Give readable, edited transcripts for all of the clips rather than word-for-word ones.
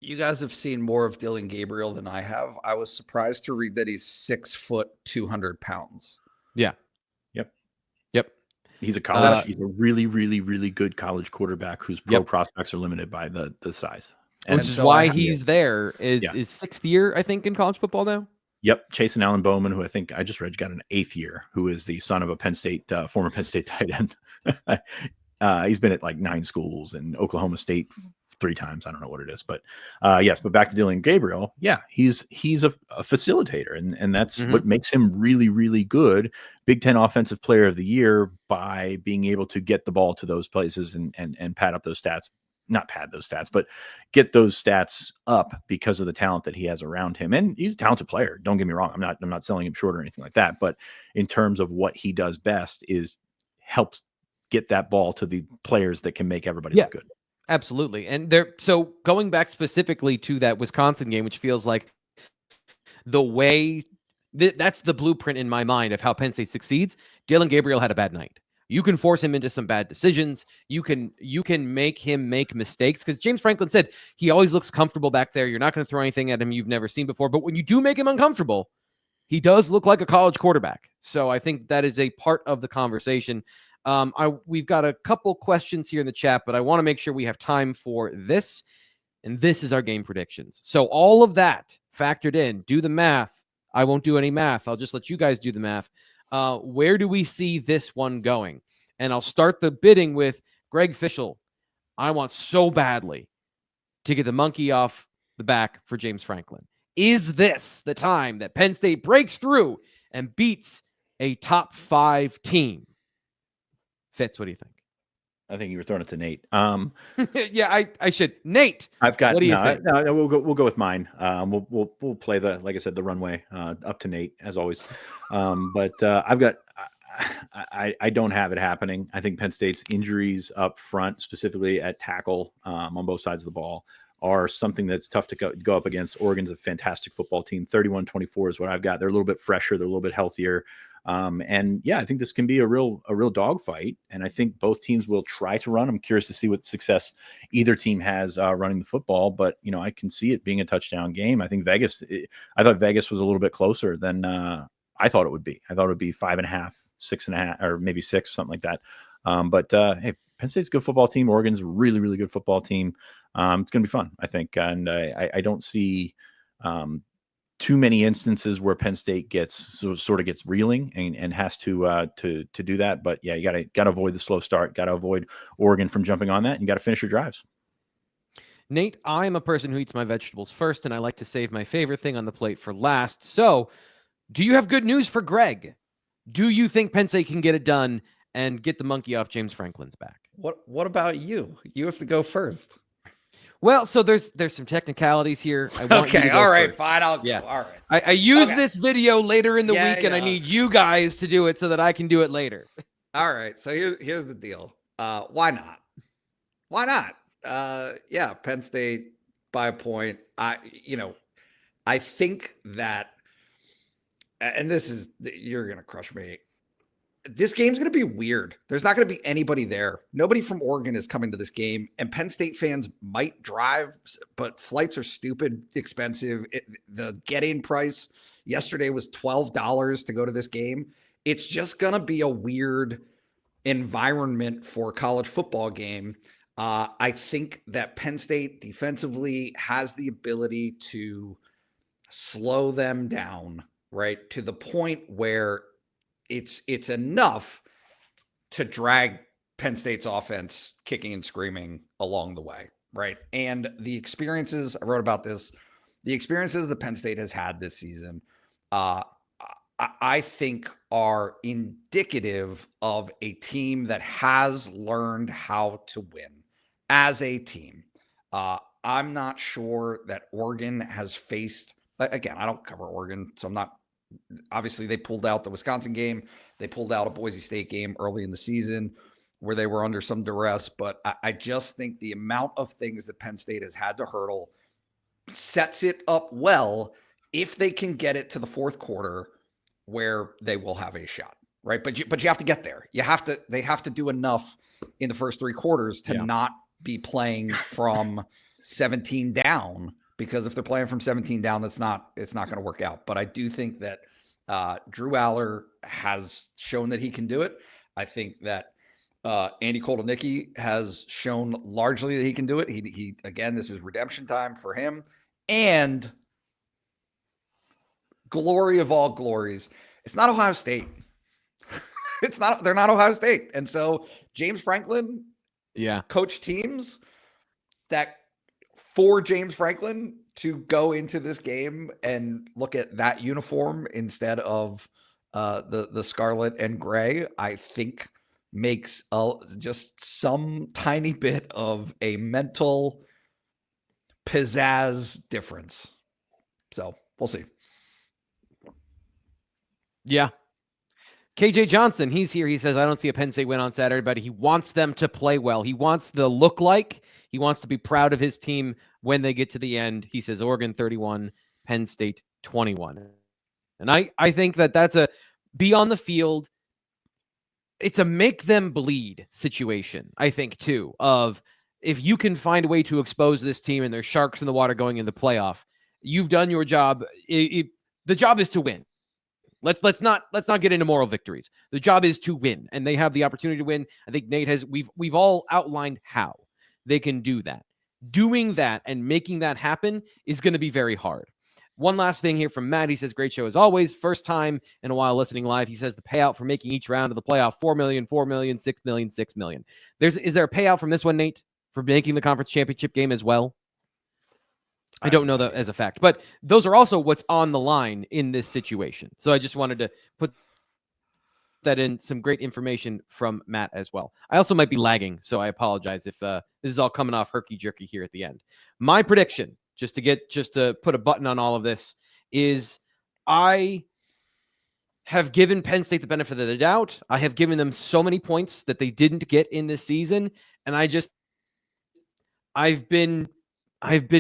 You guys have seen more of Dylan Gabriel than I have. I was surprised to read that he's 6 foot, 200 pounds. Yeah. Yep. He's a college. He's a really, really, really good college quarterback whose pro prospects are limited by the size. Which is why he's there. Is sixth year, I think, in college football now. Yep, Chase Allen Bowman, who I think I just read got an 8th year, who is the son of a Penn State former Penn State tight end. He's been at like 9 schools and Oklahoma State 3 times. I don't know what it is, but yes. But back to Dylan Gabriel. Yeah, he's a facilitator, and that's what makes him really, really good. Big Ten Offensive Player of the Year by being able to get the ball to those places and pad up those stats. Not pad those stats, but get those stats up because of the talent that he has around him. And he's a talented player. Don't get me wrong. I'm not selling him short or anything like that. But in terms of what he does best is helps get that ball to the players that can make everybody look good. Absolutely. And so going back specifically to that Wisconsin game, which feels like the way that's the blueprint in my mind of how Penn State succeeds. Dylan Gabriel had a bad night. You can force him into some bad decisions. You can make him make mistakes, because James Franklin said he always looks comfortable back there. You're not going to throw anything at him you've never seen before. But when you do make him uncomfortable, he does look like a college quarterback. So I think that is a part of the conversation. We've got a couple questions here in the chat, but I want to make sure we have time for this. And this is our game predictions. So all of that factored in, do the math. I won't do any math. I'll just let you guys do the math. Where do we see this one going? And I'll start the bidding with Greg Fischel. I want so badly to get the monkey off the back for James Franklin. Is this the time that Penn State breaks through and beats a top 5 team? Fitz, what do you think? I think you were throwing it to Nate. Yeah, I should. Nate, I've got. What do you think? No, we'll go with mine. We'll play like I said, the runway up to Nate as always. But I've got. I don't have it happening. I think Penn State's injuries up front, specifically at tackle on both sides of the ball, are something that's tough to go up against. Oregon's a fantastic football team. 31-24 is what I've got. They're a little bit fresher. They're a little bit healthier. And yeah, I think this can be a real dogfight. And I think both teams will try to run. I'm curious to see what success either team has running the football, but I can see it being a touchdown game. I think I thought Vegas was a little bit closer than I thought it would be. I thought it would be 5.5, 6.5, or maybe 6, something like that. But hey, Penn State's a good football team. Oregon's a really, really good football team. It's going to be fun, I think. And I don't see too many instances where Penn State gets reeling and has to do that. But yeah, you got to avoid the slow start. Got to avoid Oregon from jumping on that. And you got to finish your drives. Nate, I am a person who eats my vegetables first, and I like to save my favorite thing on the plate for last. So, do you have good news for Greg? Do you think Penn State can get it done and get the monkey off James Franklin's back? What about you? You have to go first. Well, so there's some technicalities here. I want you to go all right, first. fine. I'll go. All right. I use this video later in the week, and I need you guys to do it so that I can do it later. All right. So here's the deal. Why not? Why not? Yeah, Penn State by a point. I think that, and you're gonna crush me. This game's going to be weird. There's not going to be anybody there. Nobody from Oregon is coming to this game, and Penn State fans might drive, but flights are stupid expensive. The get-in price yesterday was $12 to go to this game. It's just going to be a weird environment for a college football game. I think that Penn State defensively has the ability to slow them down, right, to the point where it's enough to drag Penn State's offense kicking and screaming along the way, right? And the experiences, I wrote about this, the experiences that Penn State has had this season, I think are indicative of a team that has learned how to win as a team. I'm not sure that Oregon has faced, again, I don't cover Oregon, so I'm not, obviously, they pulled out the Wisconsin game. They pulled out a Boise State game early in the season where they were under some duress. But I just think the amount of things that Penn State has had to hurdle sets it up well if they can get it to the fourth quarter where they will have a shot, right? But you have to get there. They have to do enough in the first 3 quarters to not be playing from 17 down, because if they're playing from 17 down, it's not going to work out. But I do think that Drew Aller has shown that he can do it. I think that Andy Kotelnicki has shown largely that he can do it. He again, this is redemption time for him. And glory of all glories, it's not Ohio State. They're not Ohio State. And so James Franklin coach teams that for James Franklin to go into this game and look at that uniform instead of the scarlet and gray, I think makes just some tiny bit of a mental pizzazz difference. So we'll see. Yeah. KJ Johnson, he's here. He says, I don't see a Penn State win on Saturday, but he wants them to play well. He wants the look like. He wants to be proud of his team when they get to the end. He says Oregon 31, Penn State 21. And I think that that's a be on the field. It's a make them bleed situation, I think, too, of if you can find a way to expose this team and there's sharks in the water going into the playoff, you've done your job. The job is to win. Let's not get into moral victories. The job is to win, and they have the opportunity to win. I think Nate has. We've all outlined how they can do that. Doing that and making that happen is going to be very hard. One last thing here from Matt. He says, "Great show as always. First time in a while listening live." He says the payout for making each round of the playoff $4 million, $4 million, $6 million, $6 million. Is there a payout from this one, Nate, for making the conference championship game as well? I don't know that as a fact, but those are also what's on the line in this situation. So I just wanted to put that in, some great information from Matt as well. I also might be lagging, so I apologize if this is all coming off herky-jerky here at the end. My prediction, just to put a button on all of this, is I have given Penn State the benefit of the doubt. I have given them so many points that they didn't get in this season, and I've been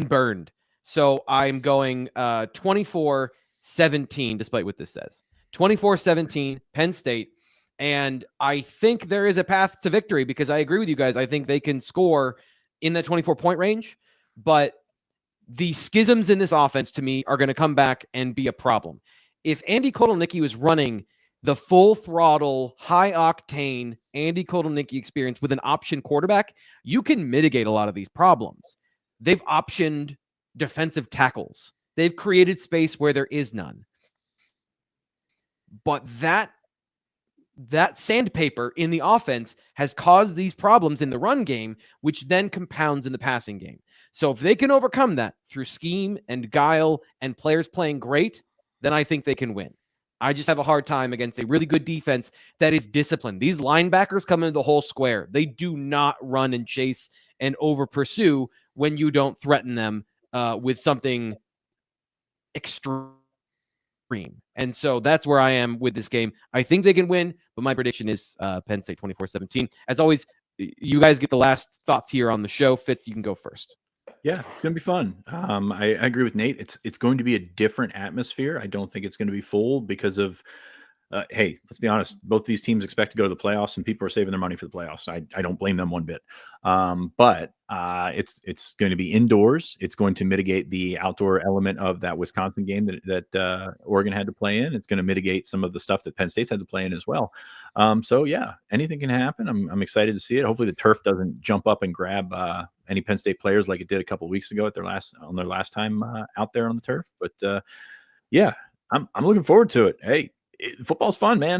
burned. So I'm going 24-17, despite what this says. 24-17, Penn State. And I think there is a path to victory because I agree with you guys. I think they can score in that 24-point range. But the schisms in this offense, to me, are going to come back and be a problem. If Andy Kotelnicki was running the full throttle, high octane Andy Kotelnicki experience with an option quarterback, you can mitigate a lot of these problems. They've optioned defensive tackles. They've created space where there is none. But that sandpaper in the offense has caused these problems in the run game, which then compounds in the passing game. So if they can overcome that through scheme and guile and players playing great, then I think they can win. I just have a hard time against a really good defense that is disciplined. These linebackers come into the whole square. They do not run and chase and over pursue when you don't threaten them with something extreme. And so that's where I am with this game. I think they can win, but my prediction is Penn State 24-17. As always, you guys get the last thoughts here on the show. Fitz, you can go first. Yeah, it's going to be fun. I agree with Nate. It's going to be a different atmosphere. I don't think it's going to be full because of, hey, let's be honest. Both these teams expect to go to the playoffs, and people are saving their money for the playoffs. I don't blame them one bit. But it's going to be indoors. It's going to mitigate the outdoor element of that Wisconsin game that Oregon had to play in. It's going to mitigate some of the stuff that Penn State's had to play in as well. So yeah, anything can happen. I'm excited to see it. Hopefully the turf doesn't jump up and grab any Penn State players like it did a couple of weeks ago at their last time out there on the turf. But yeah, I'm looking forward to it. Hey, football's fun, man.